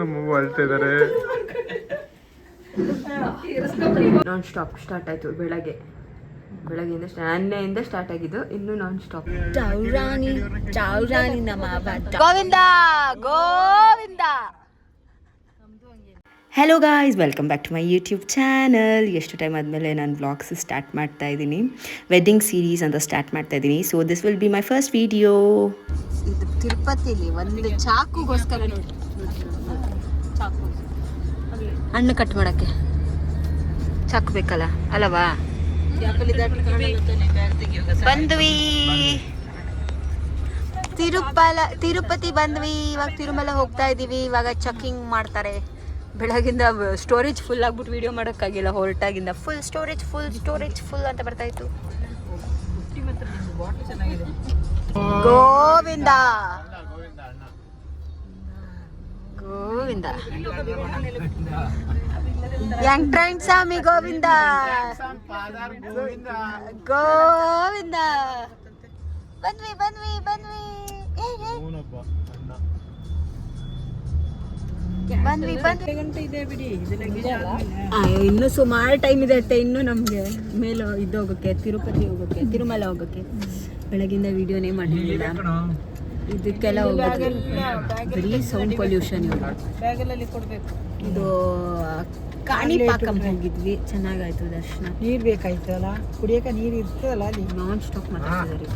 ನಮ್ಮವ್ವ ಅಳ್ತಾ ಇದ್ದಾರೆ. ನಾನ್ ಸ್ಟಾಪ್ ಸ್ಟಾರ್ಟ್ ಆಯ್ತು ಬೆಳಗ್ಗೆಯಿಂದ ನೆನ್ನೆಯಿಂದ ಸ್ಟಾರ್ಟ್ ಆಗಿದ್ದು, ಇನ್ನು ನಾನ್ ಸ್ಟಾಪ್. ಚೌರಾಣಿ ನಮ್ಮ Govinda Govinda. Hello guys, welcome back to my YouTube channel. ಎಷ್ಟು ಟೈಮ್ ಆದಮೇಲೆ ನಾನು ವ್ಲಾಗ್ಸ್ ಸ್ಟಾರ್ಟ್ ಮಾಡ್ತಾ ಇದ್ದೀನಿ. ವೆಡ್ಡಿಂಗ್ ಸೀರೀಸ್ ಅಂತ ಸ್ಟಾರ್ಟ್ ಮಾಡ್ತಾ ಇದ್ದೀನಿ. So this will be my first video. ಇದು ತಿರುಪತಿಲಿ ಒಂದು ಚಾಕುಗೋಸ್ಕರ ನೋಡಿ, ಹಣ್ಣು ಕಟ್ ಮಾಡೋಕ್ಕೆ ಚಾಕು ಬೇಕಲ್ಲ ಅಲ್ಲವಾ. ಬಂದ್ವಿ ತಿರುಪತಿ ಬಂದ್ವಿ. ಇವಾಗ ತಿರುಮಲ ಹೋಗ್ತಾ ಇದ್ದೀವಿ. ಇವಾಗ ಚೆಕಿಂಗ್ ಮಾಡ್ತಾರೆ. ಬೆಳಗಿಂದ ಸ್ಟೋರೇಜ್ ಫುಲ್ ಆಗ್ಬಿಟ್ಟು ವಿಡಿಯೋ ಮಾಡೋಕ್ಕಾಗಿಲ್ಲ. ಹೊರಟಾಗಿಂದ ಫುಲ್ ಸ್ಟೋರೇಜ್ ಅಂತ ಬರ್ತಾಯಿತ್ತು. ಗೋವಿಂದ ಗೋವಿಂದ ಯಂಗ್ ಟ್ರೈನ್ ಸ್ವಾಮಿ ಗೋವಿಂದ ಗೋವಿಂದ. ಬಂದ್ವಿ ಇನ್ನು ಸುಮಾರು ಟೈಮ್ ಇದೆ ಅತ್ತೆ. ಇನ್ನು ನಮ್ಗೆ ಮೇಲೆ ಹೋಗೋಕೆ, ತಿರುಪತಿ ಹೋಗೋಕೆ, ತಿರುಮಲ ಹೋಗೋಕೆ. ಬೆಳಗಿಂದ ವಿಡಿಯೋನೇ ಮಾಡಿರ್ಲಿಲ್ಲ. ಇದಕ್ಕೆಲ್ಲ ಹೋಗೋದು ಬರೀ ಸೌಂಡ್ ಪೊಲ್ಯೂಷನ್. ಇದು ಕಾಣಿಪಾಕಂ ಹೋಗಿದ್ವಿ, ಚೆನ್ನಾಗಾಯ್ತು ದರ್ಶನ. ನೀರು ಬೇಕಾಯ್ತಲ್ಲ, ಕುಡಿಯೋಕೆ ನೀರು ಇರ್ತದಲ್ಲ ಅಲ್ಲಿ. ನಾನ್ ಸ್ಟಾಪ್ ಮಾತಾಡ್ತಿದ್ದಾರೆ.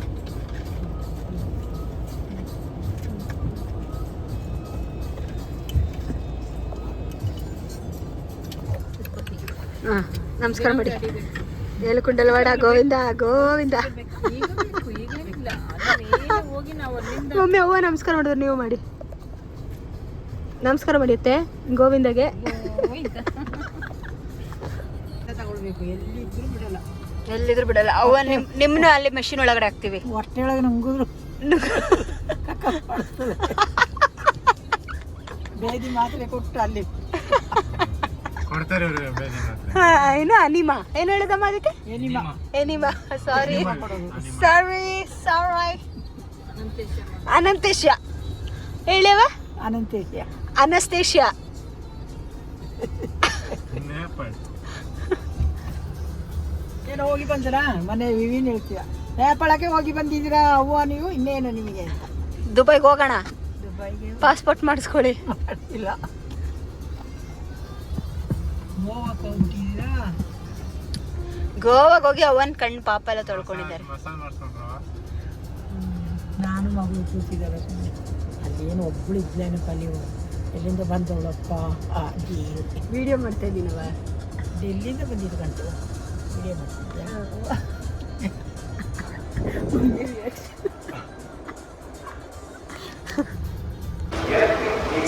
ನಮಸ್ಕಾರ ಮಾಡಿ. ಏಳುಕುಂಡಲವಾಡ ಗೋವಿಂದ ಗೋವಿಂದ. ಒಮ್ಮೆ ಅವ್ವ ನಮಸ್ಕಾರ ಮಾಡಿದ್ರು, ನೀವು ಮಾಡಿ. ನಮಸ್ಕಾರ ಮಾಡಿಯುತ್ತೆ ಗೋವಿಂದಗೆ. ಎಲ್ಲಿದ್ರು ಬಿಡಲ್ಲ ಅವ್ವ. ನಿಮ್ಮನ್ನು ಅಲ್ಲಿ ಮೆಷಿನ್ ಒಳಗಡೆ ಹಾಕ್ತಿವಿ. ಹೊಟ್ಟೆ ಒಳಗೆ ನಂಗುದ್ರು ಬೇದಿ ಮಾತ್ರೆ ಕೊಟ್ಟು ಅಲ್ಲಿ ಏನು ಅನಿಮಾ ಏನು ಹೇಳಿದಮ್ಮ ಅದಕ್ಕೆ? ಎನಿಮಾ. ಸಾರಿ ಅನಂತೇಶ್ಯ ಹೇಳಿವ. ಅನಸ್ತೇಶ್ಯ ಏನೋ ಹೋಗಿ ಬಂದರ ಮನೆ ವಿವಿನ್ ಹೇಳ್ತೀಯ. ನೇಪಾಳಕ್ಕೆ ಹೋಗಿ ಬಂದಿದ್ದೀರಾ ಅವ್ವ ನೀವು? ಇನ್ನೇನು ನಿಮಗೆ? ದುಬೈಗೆ ಹೋಗೋಣ, ಪಾಸ್ಪೋರ್ಟ್ ಮಾಡಿಸ್ಕೊಳ್ಳಿ. ಇಲ್ಲ, ಗೋವಾಗೆ ಹೋಗಿ ಅವನ್ ಕಣ್ಣು ಪಾಪ ಎಲ್ಲ ತೊಳ್ಕೊಂಡಿದ್ದಾರೆ. ನಾನು ಮಗಳು ಕೂತಿದ್ದಾರೆ. ಅಲ್ಲೇನು ಒಬ್ಬಳು ಇದ್ಲೇನಪ್ಪ, ನೀವು ಎಲ್ಲಿಂದ ಬಂದವಳಪ್ಪ? ವಿಡಿಯೋ ಮಾಡ್ತಾ ಇದ್ದೀನವ. ಎಲ್ಲಿಂದ ಬಂದಿದ್ದು ಗಂಟು ವಿಡಿಯೋ ಮಾಡ್ತಿದ್ದೆ.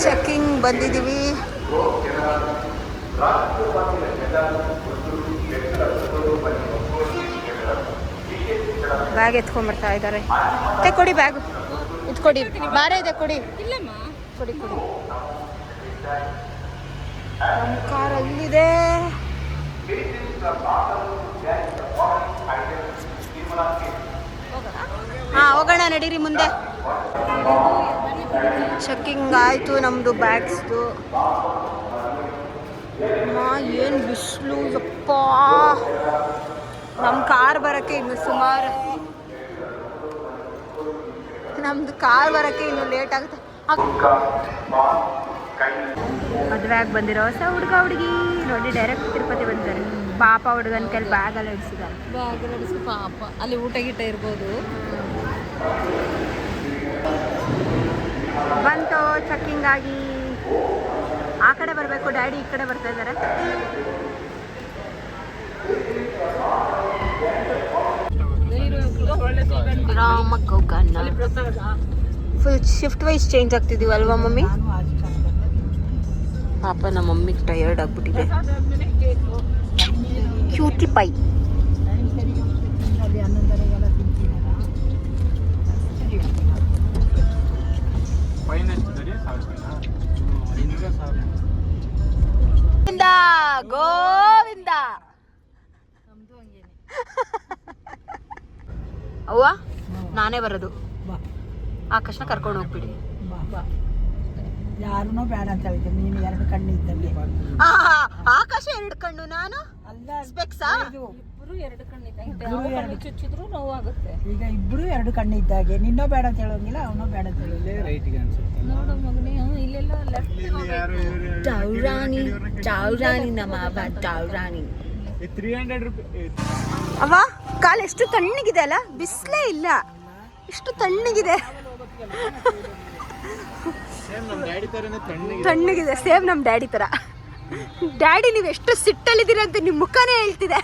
ಚೆಕಿಂಗ್ ಬಂದಿದ್ದೀವಿ. ಬ್ಯಾಗ್ ಎತ್ಕೊಂಡ್ಬರ್ತಾ ಇದ್ದಾರೆ. ಕೊಡಿ ಬ್ಯಾಗ್, ಇದು ಕೊಡಿ. ಬಾರೇ ಇದೆ, ಕೊಡಿ ಕೊಡಿ. ನಮ್ಮ ಕಾರ್ ಅಲ್ಲಿದೆ. ಹೋಗೋಣ ನಡೀರಿ ಮುಂದೆ. ಚೆಕಿಂಗ್ ಆಯಿತು ನಮ್ಮದು ಬ್ಯಾಗ್ಸ್ದು. ಏನು ಬಿಸಿಲು ಯಪ್ಪ. ನಮ್ಮ ಕಾರ್ ಬರೋಕ್ಕೆ ಇನ್ನು ಸುಮಾರು, ನಮ್ಮದು ಕಾರ್ ಬರೋಕ್ಕೆ ಇನ್ನು ಲೇಟ್ ಆಗುತ್ತೆ. ಮದುವೆಯಾಗಿ ಬಂದಿರೋ ಹೊಸ ಹುಡುಗಿ ನೋಡಿ, ಡೈರೆಕ್ಟ್ ತಿರುಪತಿ ಬಂದಿದ್ದಾರೆ. ಪಾಪ ಹುಡುಗನ ಕೈಲಿ ಬ್ಯಾಗೆಲ್ಲ ಇಡಿಸಿದ್ದಾರೆ. ಪಾಪ ಅಲ್ಲಿ ಊಟ ಗೀಟ ಇರ್ಬೋದು. ಬಂತು ಚೆಕಿಂಗ್ ಆಗಿ. ಆ ಕಡೆ ಬರಬೇಕು, ಡ್ಯಾಡಿ ಈ ಕಡೆ ಬರ್ತಾ ಇದ್ದಾರೆ. ರಾಮಕ್ಕೆ ಹೋಗೋಣ. ಫುಲ್ ಶಿಫ್ಟ್ ವೈಸ್ ಚೇಂಜ್ ಆಗ್ತಿದ್ದೀವಿ ಅಲ್ವಾ ಮಮ್ಮಿ? ಪಾಪ ನಮ್ಮ ಮಮ್ಮಿಗೆ ಟಯರ್ಡ್ ಆಗ್ಬಿಟ್ಟಿದೆ. Cutie pi. ಗೋವಿಂದ ಅವ್ವ, ನಾನೇ ಬರೋದು. ಆಕಾಶನ ಕರ್ಕೊಂಡು ಹೋಗ್ಬಿಡಿ. ಯಾರನ್ನೂ ಬೇಡ ಅಂತ ಹೇಳ್ತೀನಿ ನೀನು 2 ಕಣ್ಣು ಇದ್ದಂಗೆ. ಆಕಾಶ 2 ಕಣ್ಣು, ನಾನು ಅಲ್ಲ ಸ್ಪೆಕ್ಸಾ? ಇದು ಇಬ್ರು 2 ಕಣ್ಣು ಇದ್ದಂಗೆ ಚುಚ್ಚಿದ್ರು ನೋವಾಗುತ್ತೆ. ಈಗ ಇಬ್ರು 2 ಕಣ್ಣು ಇದ್ದಾಗೆ ನಿನ್ನೋ ಬೇಡ ಅಂತ ಹೇಳೋಂಗಿಲ್ಲ ಅವನೋ ಬೇಡ ಅಂತ ಹೇಳೋಂಗಿಲ್ಲ. ನೋಡು ಮಗನೇ, ಇಲ್ಲೆಲ್ಲ ಟೌರಾಣಿ ಟೌರಾಣಿ ನಮ್ಮ ಟೌರಾಣಿ. 300 ರೂಪಾಯಿ. ಅವ ಕಾಲು ಎಷ್ಟು ತಣ್ಣಗಿದೆ ಅಲ್ಲ, ಬಿಸಿಲೇ ಇಲ್ಲ, ಇಷ್ಟು ತಣ್ಣಗಿದೆ. ತಣ್ಣಗಿದೆ, ಸೇಮ್ ನಮ್ಮ ಡ್ಯಾಡಿ ತರ. ಡ್ಯಾಡಿ ನೀವು ಎಷ್ಟು ಸಿಟ್ಟಲ್ಲಿದ್ದೀರ ಅಂತ ನಿಮ್ಮ ಮುಖನೇ ಹೇಳ್ತಿದೆ.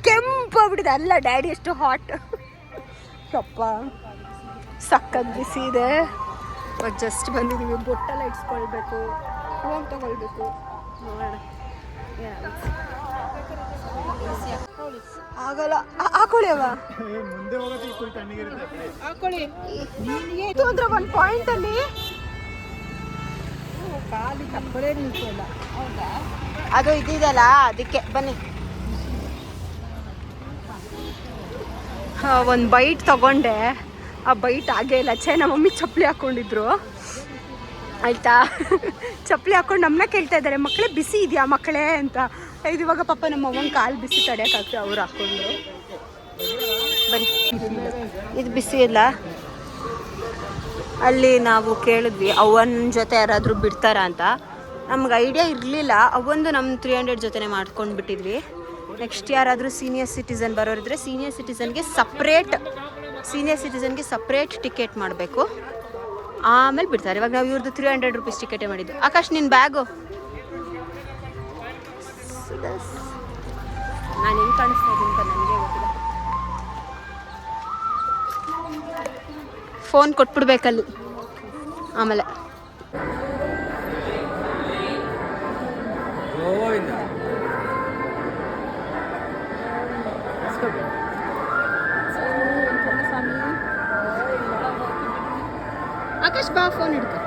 ಕೆಂಪಾಗ್ಬಿಟ್ಟಿದೆ. ಅಲ್ಲ ಡ್ಯಾಡಿ ಎಷ್ಟು ಹಾಟ್. ಅಪ್ಪ ಸಕ್ಕತ್ ಬಿಸಿ ಇದೆ. ಜಸ್ಟ್ ಬಂದಿದ್ದೀವಿ, ಬೊಟ್ಟೆಲ್ಲ ಇಟ್ಸ್ಕೊಳ್ಬೇಕು, ಫೋನ್ ತಗೊಳ್ಬೇಕು. ನೋಡೋಣ ಆಗಲ್ಲ. ಹಾಕೊಳ್ಳಿ ಅವ, ಹಾಕೊಳ್ಳಿ. ಇದು ಅಂದ್ರೆ 1 ಪಾಯಿಂಟ್ ಅಲ್ಲಿ ಕಾಲಿ ಕಪ್ಪಲೇ ನಿಲ್ಸಲ್ಲ. ಹೌದಾ? ಅದು ಇದೆಯಲ್ಲ ಅದಕ್ಕೆ ಬನ್ನಿ. ಒಂದು ಬೈಟ್ ತಗೊಂಡೆ, ಆ ಬೈಟ್ ಆಗೇ ಇಲ್ಲ. ನಮ್ಮ ಮಮ್ಮಿ ಚಪ್ಪಲಿ ಹಾಕ್ಕೊಂಡಿದ್ರು ಆಯಿತಾ. ಚಪ್ಪಲಿ ಹಾಕ್ಕೊಂಡು ನಮ್ಮನ್ನ ಕೇಳ್ತಾ ಇದ್ದಾರೆ, ಮಕ್ಕಳೇ ಬಿಸಿ ಇದೆಯಾ ಮಕ್ಕಳೇ ಅಂತ. ಇದು ಇವಾಗ ಪಾಪ ನಮ್ಮ ಅವ್ವನ ಕಾಲು ಬಿಸಿ ತಡೆಯೋಕ್ಕಾಗ್ತದೆ, ಅವ್ರು ಹಾಕ್ಕೊಂಡ್ರು. ಬನ್ನಿ, ಇದು ಬಿಸಿ ಇಲ್ಲ. ಅಲ್ಲಿ ನಾವು ಕೇಳಿದ್ವಿ ಅವ್ವನ ಜೊತೆ ಯಾರಾದರೂ ಬಿಡ್ತಾರಾ ಅಂತ. ನಮ್ಗೆ ಐಡಿಯಾ ಇರಲಿಲ್ಲ. ಅವೊಂದು ನಮ್ಮ 300 ಜೊತೆನೇ ಮಾಡ್ಕೊಂಡು ಬಿಟ್ಟಿದ್ವಿ. ನೆಕ್ಸ್ಟ್ ಯಾರಾದರೂ ಸೀನಿಯರ್ ಸಿಟಿಸನ್ ಬರೋರಿದ್ರೆ ಸೀನಿಯರ್ ಸಿಟಿಸನ್ಗೆ ಸಪ್ರೇಟ್ ಟಿಕೆಟ್ ಮಾಡಬೇಕು, ಆಮೇಲೆ ಬಿಡ್ತಾರೆ. ಇವಾಗ ನಾವು ಇವ್ರದ್ದು 300 ರೂಪೀಸ್ ಟಿಕೆಟೇ ಮಾಡಿದ್ದು. ಆಕಾಶ್ ನಿನ್ನ ಬ್ಯಾಗು ನಾನು ಹೆಂಗೆ ಕಾಣಿಸ್ತಾ ಇದ್ದೀನಿ ಅಂತ ನನಗೆ ಗೊತ್ತಿಲ್ಲ. ಫೋನ್ ಕೊಟ್ಬಿಡ್ಬೇಕಲ್ಲಿ ಆಮೇಲೆ. ಆಕಾಶ್ ಬಾ, ಫೋನ್ ಹಿಡ್ಕೊ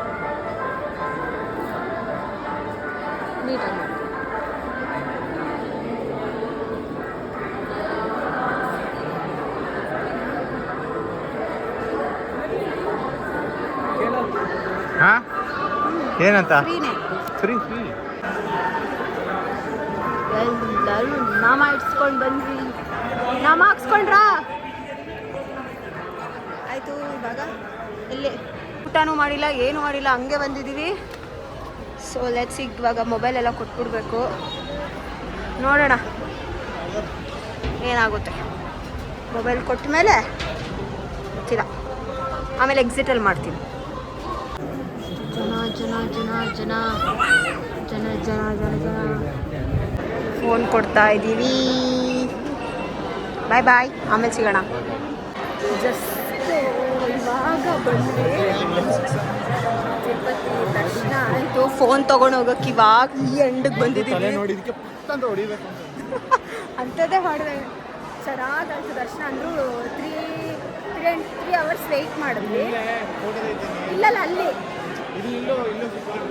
ನೀಟಾಗಿ. ಹಾ ಏನಂತ? ಫ್ರೀ ಎಲ್ಲರೂ ನಾಮ ಇಟ್ಸ್ಕೊಂಡು ಬಂದ್ವಿ. ನಾಮ ಹಾಕ್ಸ್ಕೊಂಡ್ರಾ? ಆಯಿತು. ಇವಾಗ ಇಲ್ಲಿ ಊಟನೂ ಮಾಡಿಲ್ಲ, ಏನೂ ಮಾಡಿಲ್ಲ, ಹಂಗೆ ಬಂದಿದ್ದೀವಿ. ಸೊ ಲೆಟ್ಸ್ ಇವಾಗ ಮೊಬೈಲ್ ಎಲ್ಲ ಕೊಟ್ಬಿಡ್ಬೇಕು. ನೋಡೋಣ ಏನಾಗುತ್ತೆ. ಮೊಬೈಲ್ ಕೊಟ್ಟ ಮೇಲೆ ಗೊತ್ತಿಲ್ಲ, ಆಮೇಲೆ ಎಕ್ಸಿಟಲ್ಲಿ ಮಾಡ್ತೀನಿ. ಜನ ಜನ ಜನ ಜನ ಜನ ಜನ ಜನ ಜನ ಫೋನ್ ಕೊಡ್ತಾ ಇದ್ದೀವಿ. ಬಾಯ್ ಬಾಯ್, ಆಮೇಲೆ ಸಿಗೋಣ. ಜಸ್ಟ್ ಇವಾಗ ಬಂದರೆ ತಿರುಪತಿ ದರ್ಶನ ಆಯಿತು. ಫೋನ್ ತೊಗೊಂಡು ಹೋಗೋಕೆ ಇವಾಗ ಈ ಎಂಡಿಗೆ ಬಂದಿದ್ದೀವಿ. ಅಂಥದ್ದೇ ಮಾಡಿದೆ. ಚೆನ್ನಾಗಾಯ್ತು ದರ್ಶನ. ಅಂದರೂ 3 ಅವರ್ಸ್ ವೆಯ್ಟ್ ಮಾಡಿದ್ವಿ. ಇಲ್ಲಲ್ಲ ಅಲ್ಲಿ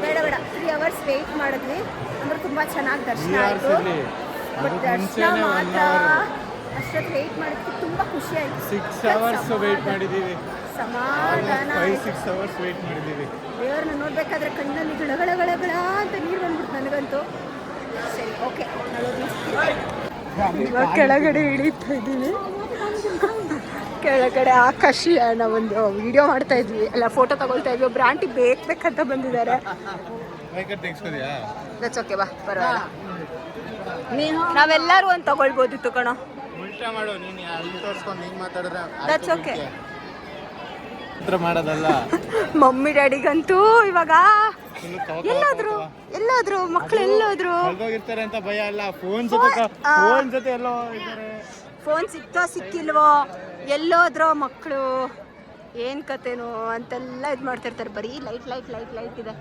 ಬೇಡ 3 ಅವರ್ಸ್ ವೆಯ್ಟ್ ಮಾಡಿದ್ವಿ. ಅಂದ್ರೆ ತುಂಬ ಚೆನ್ನಾಗಿ ದರ್ಶನ ಆಯಿತು. ಬಟ್ ದರ್ಶನ ಮಾತ್ರ ಅಷ್ಟೊತ್ತು ವೆಯ್ಟ್ ಮಾಡಿದ್ವಿ, ತುಂಬ ಖುಷಿ ಆಯಿತು. 6 ಅವರ್ಸ್ ವೆಯ್ಟ್ ಮಾಡಿದ್ದೀವಿ. ಸಮಾಧಾನ. 5-6 ಅವರ್ಸ್ ವೆಯ್ಟ್ ಮಾಡಿದ್ದೀವಿ. ದೇವ್ರನ್ನ ನೋಡ್ಬೇಕಾದ್ರೆ ಕಣ್ಣಲ್ಲಿ ಗಳಗಳಗಳಗಳ ಅಂತ ನೀರು ಬಂದ್ಬಿಟ್ಟು ನನಗಂತೂ. ಸರಿ, ಓಕೆ, ಇವಾಗ ಕೆಳಗಡೆ ಇಳೀತಾ ಇದ್ದೀವಿ. ಕೆಳಗಡೆ ಆಕಾಶಿ ನಾವೊಂದು ವಿಡಿಯೋ ಮಾಡ್ತಾ ಇದ್ವಿ, ಅಲ್ಲ ಫೋಟೋ ತಗೊಳ್ತಾ ಇದ್ವಿ. ಒಬ್ರು ಆಂಟಿ ಬೇಕಂತ ಬಂದಿದ್ದಾರೆ. ದಟ್ಸ್ ಓಕೆ, ಬಾ ಪರವಾಗಿಲ್ಲ. ನಾವೆಲ್ಲರೂ ಒಂದು ತಗೊಳ್ಬೋದಿತ್ತು ಕಣೋ. That's okay. ಮಾಡೋದಲ್ಲ ಮಮ್ಮಿ ಡ್ಯಾಡಿಗಂತೂ ಇವಾಗ ಎಲ್ಲೋದ್ರು ಮಕ್ಳು ಎಲ್ಲೋದ್ರು ಹೋಗಿರ್ತಾರೆ ಅಂತ ಭಯ ಅಲ್ಲ. ಫೋನ್ ಜೊತೆ ಎಲ್ಲೋ ಇದ್ದಾರೆ. ಫೋನ್ ಸಿಕ್ತೋ ಸಿಕ್ಕಿಲ್ವೋ, ಎಲ್ಲೋದ್ರೋ ಮಕ್ಕಳು, ಏನು ಕತೆನೋ ಅಂತೆಲ್ಲ ಇದು ಮಾಡ್ತಿರ್ತಾರೆ. ಬರೀ ಲೈಟ್ ಇದೆ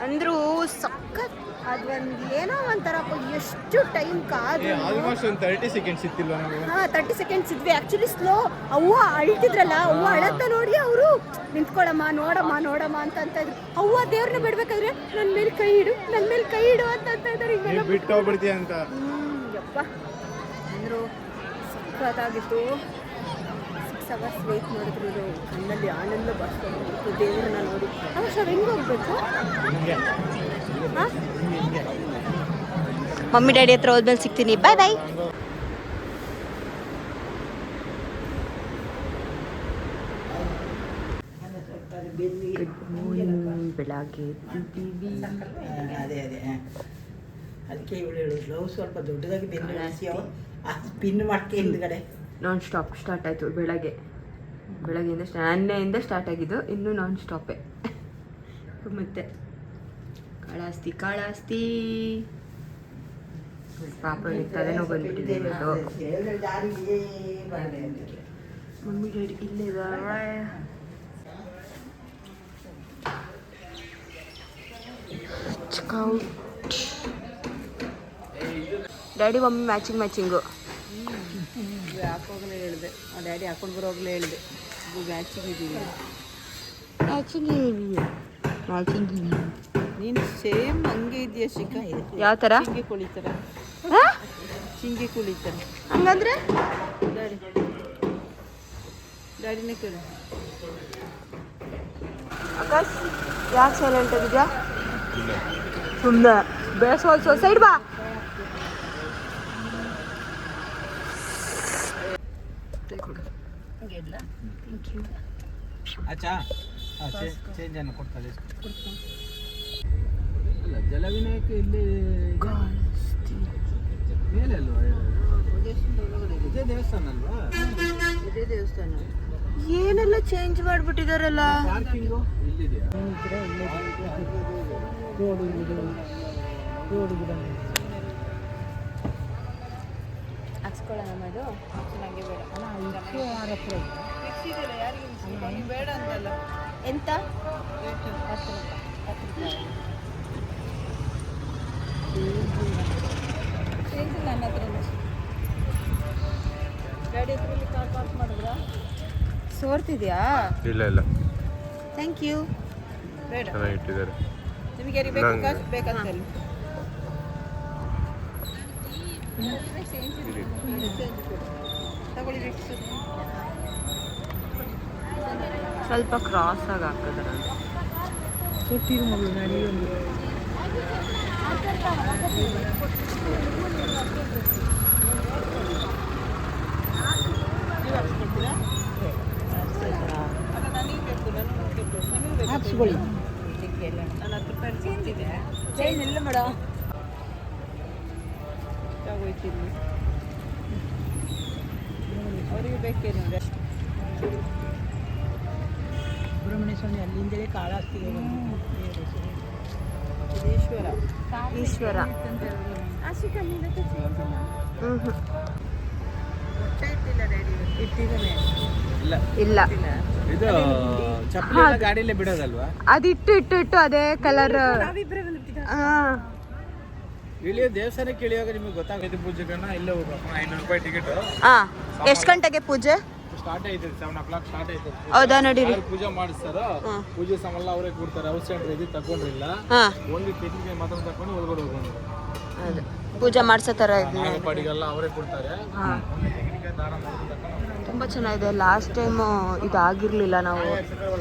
ಅಂದರೂ ಸಖತ್. ಅದೊಂದು ಏನೋ ಒಂಥರಪ್ಪ, ಎಷ್ಟು ಟೈಮ್ ಕಾದು. ಆಲ್ಮೋಸ್ಟ್ ಒಂದು 30 ಸೆಕೆಂಡ್ಸ್ ಇತ್ತಿಲ್ವ ನಾವು? ಹಾಂ, 30 ಸೆಕೆಂಡ್ಸ್ ಇದ್ವಿ. Actually slow. ಅವ್ವ ಅಳ್ತಿದ್ರಲ್ಲ, ಅವ್ವ ಅಳತ್ತ ನೋಡಿ ಅವರು ನಿಂತ್ಕೊಳಮ್ಮ ನೋಡಮ್ಮ ಅಂತ ಇದ್ರು. ಅವ್ವ ದೇವ್ರನ್ನ ಬಿಡ್ಬೇಕಾದ್ರೆ ನನ್ನ ಮೇಲೆ ಕೈ ಇಡು ಅಂತ ಇದ್ದಾರೆ. ಹಿಂಗೆಲ್ಲ ಬಿಟ್ಟೋಗ್ಬಿಡ್ತೀಯ ಅಂತ. ಯಪ್ಪ ಅಂದರು. ಸಖತ್ತಾಗಿತ್ತು. 6 ಅವರ್ಸ್ ವೇಟ್ ಮಾಡಿದ್ರು ಕಣ್ಣಲ್ಲಿ ಆನಂದ ಬರ್ಸ್ಕೊಂಡು ದೇವರನ್ನ ನೋಡಿ. ಸರ್ ಹೆಂಗೆ ಹೋಗ್ಬೇಕು? ಮಮ್ಮಿ ಡ್ಯಾಡಿ ಹತ್ರ ಹೋದ್ಮೇಲೆ ಸಿಗ್ತೀನಿ. ಬಾಯ್ ಬಾಯ್. ಬೆಳಗ್ಗೆ ಅದೇ ಅದಕ್ಕೆ ಇವಳು ಹೇಳಿದ್ಲು ಸ್ವಲ್ಪ ದೊಡ್ಡದಾಗಿ ಬೆನ್ನು ಹಾಕ್ಸಿಯೋ ಪಿನ್ ಮಾಡ್ಕೆ ಹಿಂದ್ಗಡೆ. ನಾನ್ ಸ್ಟಾಪ್ ಸ್ಟಾರ್ಟ್ ಆಯಿತು ಬೆಳಗ್ಗೆಯಿಂದ ನೆನ್ನೆಯಿಂದ ಸ್ಟಾರ್ಟ್ ಆಗಿದ್ದು, ಇನ್ನೂ ನಾನ್ ಸ್ಟಾಪೇ. ಮತ್ತೆ ಕಾಳಾಸ್ತಿ ಪಾಪ ತಲೆನೋ ಬಂದ್ಬಿಟ್ಟಿದೆ ಇವತ್ತು. ಮಮ್ಮಿ ಡ್ಯಾಡಿ ಇಲ್ಲೇ ಇದ್ದಾರೆ. ಡ್ಯಾಡಿ ಮಮ್ಮಿ ಮ್ಯಾಚಿಂಗು ಹಾಕೋಗ್ಲೇ ಹೇಳಿದೆ. ಡ್ಯಾಡಿ ಹಾಕೊಂಡು ಬರೋಗ್ಲೇ ಹೇಳಿದೆ ಮ್ಯಾಚಿಂಗ್ ನೀನು ಸೇಮ್ ಹಂಗೆ ಇದೆಯಾ ಶಿಖಾ? ಯಾವ ಥರ? ಚಿಂಗಿ ಕುಳಿತಾರೆ ಹಂಗಂದ್ರೆ ಡ್ಯಾಡಿನೇ ಕೇಳಿ. ಆಕಾಶ್ ಯಾಕೆ ಸೈಲೆಂಟ್ ಆಗಿದ್ಯಾ? ಸುಮ್ಮನೆ ಬೇಸೋಲ್ಸೋ ಸೈಡ್ ಬಾ. ಜಲವಿನಾಯಕ ಇಲ್ಲಿ ಮೇಲೆ ಅಲ್ವಾ? ಇದೇ ದೇವಸ್ಥಾನ ಅಲ್ವಾ? ಇದೇ ದೇವಸ್ಥಾನ. ಏನೆಲ್ಲ ಚೇಂಜ್ ಮಾಡಿಬಿಟ್ಟಿದಾರಲ್ಲ. ಪಾರ್ಕಿಂಗು ಇಲ್ಲಿದೆಯಾ? ಹಾಕ್ಸ್ಕೊಳ್ಳೋಣ ಅದು ಚೆನ್ನಾಗಿ ಬೇಡ ಅಂತಲ್ಲ. ಎಂತ ನನ್ನ ಹತ್ರ ಗಾಡಿ ಹತ್ರ ಕಾರ್ ಪಾರ್ಕ್ ಮಾಡಿದ್ರಾ? ಸೋರ್ತಿದ್ಯಾ? ಇಲ್ಲ ಥ್ಯಾಂಕ್ ಯು. ಬೇಡ ಇಟ್ಟಿದ್ದಾರೆ. ನಿಮಗೆ ಯಾರಿಗೆ ಬೇಕು ಕಾಸು ಬೇಕಂತ ಹೇಳಿ. ತಗೊಳ್ಳಿ ಸ್ವಲ್ಪ ಕ್ರಾಸ್ ಆಗಿ ಹಾಕಿದ್ರೆ ಕೊಟ್ಟಿರು ಮಗಳು ನಡೆಯುವ ಹಾಕ್ಸ್ಕೊಳ್ಳಿ. ನನ್ನ 10 ರೂಪಾಯಿ ಚೇಂಜ್ ಇದೆ. ಚೇಂಜ್ ಇಲ್ಲ ಮೇಡಮ್. ತಗೋಯ್ತೀನಿ ಅವರಿಗೆ ಬೇಕೇನು ಅಷ್ಟು. ಸುಬ್ರಹ್ಮಣ್ಯ ಸ್ವಾಮಿ ಅಲ್ಲಿಂದಲೇ ಕಾಳಾಸ್ತಿಗೆ ಈಶ್ವರ ಇಲ್ಲ ಇದು ಚಪ್ಪಲಿ ಗಾಡಿಲೇ ಬಿಡೋದಲ್ವಾ? ಅದಿಟ್ಟು ಇಟ್ಟು ಅದೇ ಕಲರ್. ಇಳಿಯೋ ದೇವಸ್ಥಾನಕ್ಕೆ ಇಳಿಯುವಾಗ ನಿಮಗೆ ಗೊತ್ತಾಗುತ್ತೆ ಪೂಜೆಗನ್ನ ಇಲ್ಲೇ ಹೋಗ್ಬೇಕು. 500 ರೂಪಾಯಿ ಟಿಕೆಟ್. ಎಷ್ಟು ಗಂಟೆಗೆ ಪೂಜೆ ಸ್ಟಾರ್ಟ್ ಆಯ್ತದೆ? 7 o'clock ಸ್ಟಾರ್ಟ್ ಆಯ್ತದೆ. ಹೌದಾ? ನಡೀರಿ. ಪೂಜೆ ಮಾಡಿಸ್ತಾರ. ಪೂಜೆ ಸಾಮಾನೆಲ್ಲ ಅವರೇ ಕೊಡ್ತಾರೆ. ಔಟ್ ಸೈಡ್ ಇದು ತಗೊಂಡ್ರಿಲ್ಲ, ಓನ್ಲಿ ಟೆಕ್ನಿಕಲ್ ಮಾತ್ರ ತಕೊಂಡು ಒಳಗಡೆ ಹೋಗೋದು. ಅದೇ ಪೂಜೆ ಮಾಡ್ಸೋ ಥರ ಪಾಡಿಗೆಲ್ಲ ಅವರೇ ಕೊಡ್ತಾರೆ. ತುಂಬ ಚೆನ್ನಾಗಿದೆ. ಲಾಸ್ಟ್ ಟೈಮು ಇದಾಗಿರಲಿಲ್ಲ. ನಾವು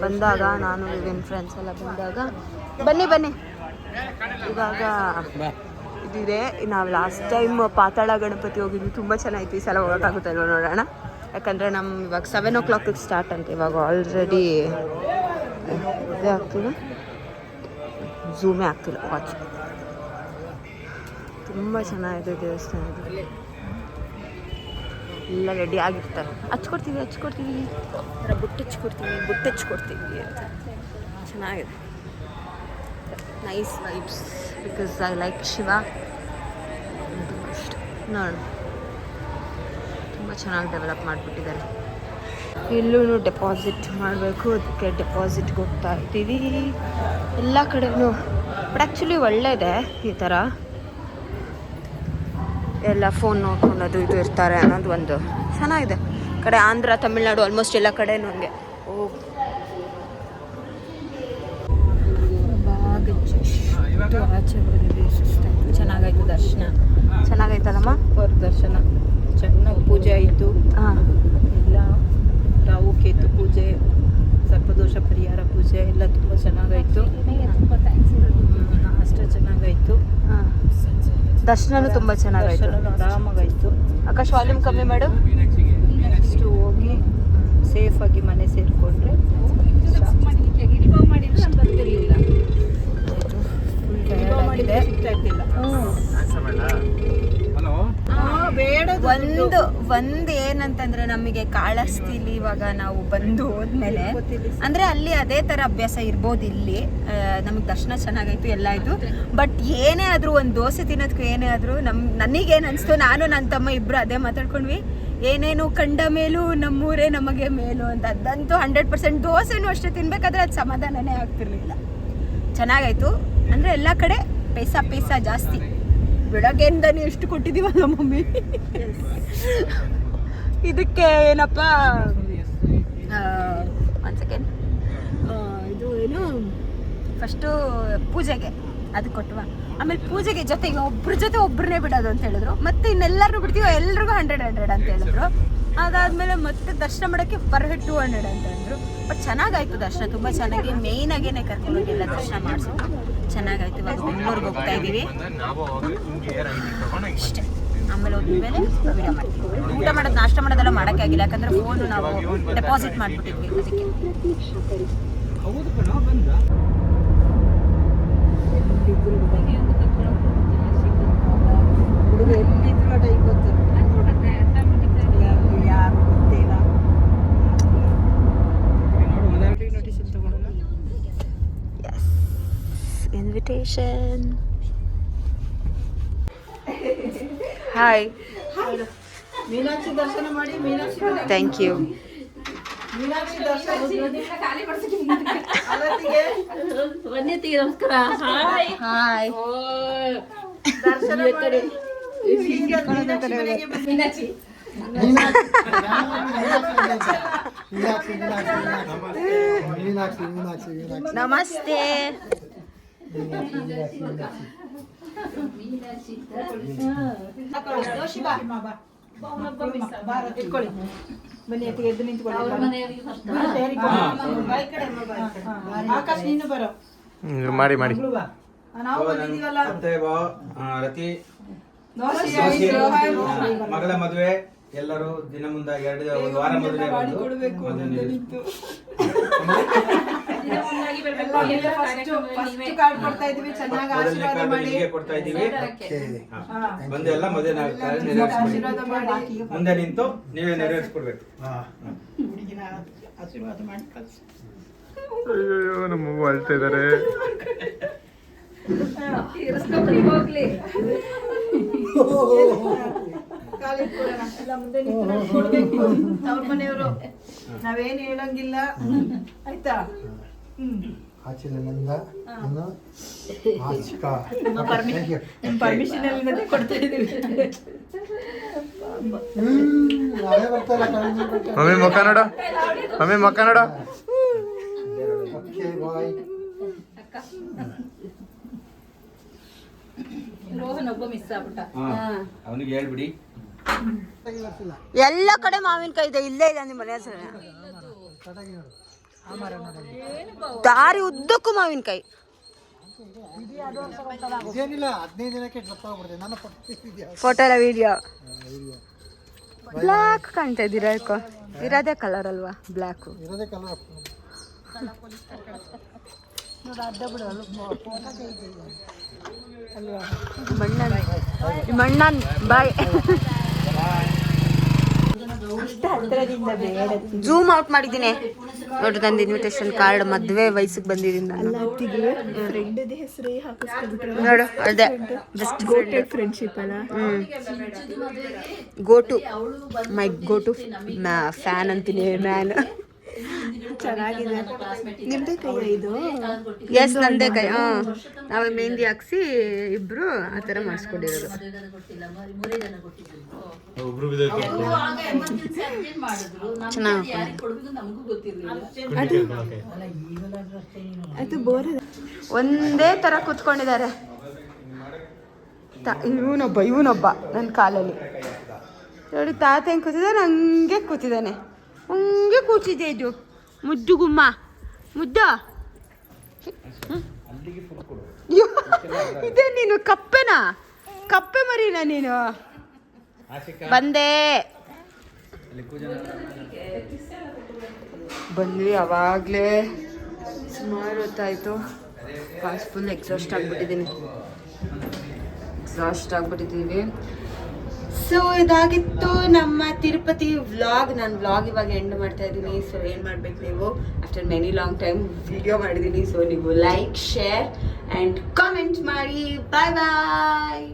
ಬಂದಾಗ, ನಾನು ವಿವಿನ್ ಫ್ರೆಂಡ್ಸ್ ಎಲ್ಲ ಬಂದಾಗ. ಬನ್ನಿ ಇವಾಗ ಇದಿದೆ. ನಾವು ಲಾಸ್ಟ್ ಟೈಮ್ ಪಾತಾಳ ಗಣಪತಿ ಹೋಗಿದ್ವಿ, ತುಂಬ ಚೆನ್ನಾಗಿತ್ತು. ಈ ಸಲ ಹೋಗೋಕ್ಕಾಗುತ್ತಲ್ವ ನೋಡೋಣ. ಯಾಕಂದರೆ ಇವಾಗ 7 o'clock ಸ್ಟಾರ್ಟ್ ಅಂತ. ಇವಾಗ ಆಲ್ರೆಡಿ ಇದೇ ಆಗ್ತಿಲ್ಲ, ಝೂಮೇ ಆಗ್ತಿಲ್ಲ ವಾಚ್. ತುಂಬ ಚೆನ್ನಾಗಿದೆ ದೇವಸ್ಥಾನ. ಎಲ್ಲ ರೆಡಿ ಆಗಿರ್ತಾರೆ. ಹಚ್ಕೊಡ್ತೀವಿ ಬುಟ್ಟೆಚ್ಕೊಡ್ತೀವಿ ಅಂತ. ಚೆನ್ನಾಗಿದೆ. Nice vibes because I like Shiva. ನೋಡೋಣ, ತುಂಬ ಚೆನ್ನಾಗಿ ಡೆವಲಪ್ ಮಾಡಿಬಿಟ್ಟಿದ್ದಾರೆ. ಇಲ್ಲೂ ಡೆಪಾಸಿಟ್ ಮಾಡಬೇಕು, ಅದಕ್ಕೆ ಡೆಪಾಸಿಟ್ಗೆ ಹೋಗ್ತಾ ಇದ್ದೀವಿ ಎಲ್ಲ ಕಡೆನೂ. ಬಟ್ ಆ್ಯಕ್ಚುಲಿ ಒಳ್ಳೆಯದೇ ಈ ಥರ ಎಲ್ಲ ಫೋನ್ ನೋಡ್ಕೊಂಡು ಅದು ಇದು ಇರ್ತಾರೆ ಅನ್ನೋದು ಒಂದು ಚೆನ್ನಾಗಿದೆ. ಕಡೆ ಆಂಧ್ರ, ತಮಿಳ್ನಾಡು ಆಲ್ಮೋಸ್ಟ್ ಎಲ್ಲ ಕಡೆನೂ ಹಂಗೆ. ಆಚೆ ಬಂದಿದ್ವಿ. ಚೆನ್ನಾಗಾಯ್ತು ದರ್ಶನ. ಚೆನ್ನಾಗೈತಲ್ಲಮ್ಮ? ಅವ್ರ ದರ್ಶನ ಚೆನ್ನಾಗಿ ಪೂಜೆ ಆಯಿತು. ಎಲ್ಲ ರಾವು ಕೇತು ಪೂಜೆ, ಸರ್ಪದೋಷ ಪರಿಹಾರ ಪೂಜೆ ಎಲ್ಲ ತುಂಬ ಚೆನ್ನಾಗಾಯಿತು. ಅಷ್ಟು ಚೆನ್ನಾಗಾಯಿತು. ದರ್ಶನನೂ ತುಂಬ ಚೆನ್ನಾಗಾಯಿತು. ಆರಾಮಾಗಾಯಿತು. ಆಕಾಶ್ ವಾಲ್ಯೂಮ್ ಕಮ್ಮಿ ಮಾಡು. ನೆಕ್ಸ್ಟ್ ಹೋಗಿ ಸೇಫಾಗಿ ಮನೆ ಸೇರಿಕೊಂಡ್ರೆ ಒಂದು ಏನಂತಂದ್ರೆ ನಮಗೆ ಕಾಳಸ್ತಿಲಿ ಇವಾಗ ನಾವು ಬಂದು ಹೋದ್ಮೇಲೆ ಅಂದ್ರೆ ಅಲ್ಲಿ ಅದೇ ತರ ಅಭ್ಯಾಸ ಇರ್ಬೋದು. ಇಲ್ಲಿ ನಮಗೆ ದರ್ಶನ ಚೆನ್ನಾಗಾಯ್ತು, ಎಲ್ಲ ಆಯ್ತು. ಬಟ್ ಏನೇ ಆದ್ರೂ ಒಂದು ದೋಸೆ ತಿನ್ನೋದಕ್ಕೂ ಏನೇ ಆದ್ರೂ ನನಗೇನು ಅನಿಸ್ತು, ನಾನು ನನ್ನ ತಮ್ಮ ಇಬ್ರು ಅದೇ ಮಾತಾಡ್ಕೊಂಡ್ವಿ, ಏನೇನು ಕಂಡ ಮೇಲೂ ನಮ್ಮೂರೇ ನಮಗೆ ಮೇಲು ಅಂತ. ಅದಂತೂ 100%. ದೋಸೆನೂ ಅಷ್ಟೇ ತಿನ್ಬೇಕಾದ್ರೆ ಅದು ಸಮಾಧಾನನೇ ಆಗ್ತಿರ್ಲಿಲ್ಲ. ಚೆನ್ನಾಗಾಯ್ತು. ಅಂದರೆ ಎಲ್ಲ ಕಡೆ ಪೈಸಾ ಜಾಸ್ತಿ. ಬೆಳಗ್ಗೆಯಿಂದನೇ ಎಷ್ಟು ಕೊಟ್ಟಿದ್ದೀವಲ್ಲ ಮಮ್ಮಿ. ಇದಕ್ಕೆ ಏನಪ್ಪ ಒಂದು ಸೆಕೆಂಡ್, ಇದು ಏನು ಫಸ್ಟು ಪೂಜೆಗೆ ಅದು ಕೊಟ್ಟವ. ಆಮೇಲೆ ಪೂಜೆಗೆ ಜೊತೆಗೆ ಒಬ್ಬರನ್ನೇ ಬಿಡೋದು ಅಂತ ಹೇಳಿದ್ರು. ಮತ್ತೆ ಇನ್ನೆಲ್ಲರೂ ಬಿಡ್ತೀವೋ ಎಲ್ರಿಗೂ 100 ಅಂತ ಹೇಳಿದ್ರು. ಅದಾದಮೇಲೆ ಮತ್ತೆ ದರ್ಶನ ಮಾಡೋಕ್ಕೆ ಪರ್ ಹೆಡ್ 200 ಅಂತ ಹೇಳಿದ್ರು. ಬಟ್ ಚೆನ್ನಾಗಾಯ್ತು ದರ್ಶನ, ತುಂಬ ಚೆನ್ನಾಗಿ. ಮೇಯ್ನಾಗೇನೆ ಕರ್ಕೊಂಡೋಗಿಲ್ಲ ದರ್ಶನ ಮಾಡಿಸೋ ಚೆನ್ನಾಗಾಯ್ತು. ಇವಾಗ ಬೆಂಗಳೂರಿಗೆ ಹೋಗ್ತಾ ಇದ್ದೀವಿ ಅಷ್ಟೇ. ಆಮೇಲೆ ಹೋದ್ಮೇಲೆ ವಿಡಿಯೋ ಮಾಡ್ತೀವಿ. ಊಟ ಮಾಡೋದು ನಾಷ್ಟ ಮಾಡೋದೆಲ್ಲ ಮಾಡೋಕ್ಕೆ ಆಗಿಲ್ಲ, ಯಾಕಂದರೆ ಫೋನು ನಾವು ಡೆಪಾಸಿಟ್ ಮಾಡಿಬಿಟ್ಟಿದ್ವಿ. ಅದಕ್ಕೆ ಇನ್ವಿಟೇಷನ್. ಹಾಯ್, ಮೀನಾಕ್ಷಿ ದರ್ಶನ ಮಾಡಿ. Meenakshi thank you. ಮೀನಾಕ್ಷಿ ದರ್ಶನ ಹಾಯ್. ದರ್ಶನ ಮಾಡಿ. ಮೀನಾಕ್ಷಿ ನಮಸ್ತೆ. ಬನ್ನಿ ಅತ್ತಿಗೆ, ಎದ್ದು ನಿಂತ್ಕೊಳ್ಳಿ. ಆಕಾಶ್ ನೀನು ಬರೋ. ಮಾಡಿ ನಾವು ಬಂದಿದ್ದೀವಲ್ಲ. ರತಿ ಮಗಳ ಮದುವೆ ಎಲ್ಲರೂ ದಿನ ಮುಂದ 1 ವಾರ ಮೊದಲೇ ಕೊಡ್ತಾ ಇದ್ದೀವಿ. ಬಂದು ಎಲ್ಲ ಮದುವೆ ಮುಂದೆ ನಿಂತು ನೀವೇ ನೆರವೇರಿಸ್ಕೊಡ್ಬೇಕು. ಆಶೀರ್ವಾದ ಮಾಡಿ ಕಳ್ಸಿ. ಅಯ್ಯೋ ನಮ್ಮ ಅಳ್ತಾ ಇದ್ದಾರೆ. ಅವ್ರ ಮನೆಯವರು ನಾವೇನು ಹೇಳಂಗಿಲ್ಲ ಆಯ್ತಾ. ಪರ್ಮಿಷನ್ ಅಲ್ಲಿ ಕೊಡ್ತಾ ಇದೀವಿ. ಮಮ್ಮಿ ಮುಖ ನೋಡು, ಮಮ್ಮಿ ಮುಖ ನೋಡು. ಅವನಿಗೆ ಹೇಳ್ಬಿಡಿ. ಎಲ್ಲ ಕಡೆ ಮಾವಿನಕಾಯಿ ಇದೆ, ಇಲ್ಲೇ ಇದೆ ನಿಮ್ಮ ಮನೆ ಹತ್ರ. ದಾರಿ ಉದ್ದಕ್ಕೂ ಮಾವಿನಕಾಯಿ. ಫೋಟೋ ಎಲ್ಲ ವಿಡಿಯೋ. ಬ್ಲ್ಯಾಕ್ ಕಾಣ್ತಾ ಇದ್ದೀರಾ? ಇರೋದೇ ಕಲರ್ ಅಲ್ವಾ ಬ್ಲ್ಯಾಕ್? ಮಣ್ಣನ್ ಬಾಯ್. ಝೂಮ್ ಔಟ್ ಮಾಡಿದ್ದೀನಿ ನೋಡ್ರಿ. ನಂದು ಇನ್ವಿಟೇಷನ್ ಕಾರ್ಡ್ ಮದ್ವೆ ವಯಸ್ಸಿಗೆ ಬಂದಿದ್ದೀನಿ ನಾನು. ನೋಡು ಅದೇ ಬೆಸ್ಟ್ ಫ್ರೆಂಡ್ಶಿಪ್ ಅಲ್ಲ. ಗೋಟು ಮೈ ಗೋಟು ಫ್ಯಾನ್ ಅಂತೀನಿ. ಮ್ಯಾನ್ ಚೆನ್ನಾಗಿದೆ. ನಿಮ್ದೇ ಕೈ ಇದು? ಎಸ್ ನಂದೇ ಕೈ. ನಾವು ಮೆಹಂದಿ ಹಾಕ್ಸಿ ಇಬ್ರು ಆ ಥರ ಮಾಡಿಸ್ಕೊಂಡಿರೋದು. ಚೆನ್ನಾಗಿ ಒಂದೇ ಥರ ಕೂತ್ಕೊಂಡಿದ್ದಾರೆ. ಇವನೊಬ್ಬ ನನ್ನ ಕಾಲಲ್ಲಿ ನೋಡಿ. ತಾತ ಹೆಂಗೆ ಕೂತಿದ್ದಾನೆ ಹಂಗೆ ಕೂತಿದ್ದಾನೆ. ಹಂಗೆ ಕೂತಿದೆ ಇದು ಮುದ್ದು ಗುಮ್ಮ ಮುದ್ದ. ಅಯ್ಯೋ, ಇದೇ ನೀನು ಕಪ್ಪೆನಾ? ಕಪ್ಪೆ ಮರಿನ ನೀನು? ಬಂದೆ ಬಂದ್ವಿ ಅವಾಗಲೇ ಸುಮಾರು ಹೊತ್ತಾಯಿತು. ಫುಲ್ ಎಕ್ಸಾಸ್ಟ್ ಆಗ್ಬಿಟ್ಟಿದ್ದೀವಿ. ಸೊ ಇದಾಗಿತ್ತು ನಮ್ಮ ತಿರುಪತಿ ವ್ಲಾಗ್. ನಾನು ವ್ಲಾಗ್ ಇವಾಗ ಎಂಡ್ ಮಾಡ್ತಾ ಇದ್ದೀನಿ. ಸೊ ಏನು ಮಾಡ್ಬೇಕು ನೀವು, after many long time video ಮಾಡಿದ್ದೀನಿ. ಸೊ ನೀವು ಲೈಕ್, ಶೇರ್ ಆ್ಯಂಡ್ ಕಾಮೆಂಟ್ ಮಾಡಿ. ಬಾಯ್ ಬಾಯ್.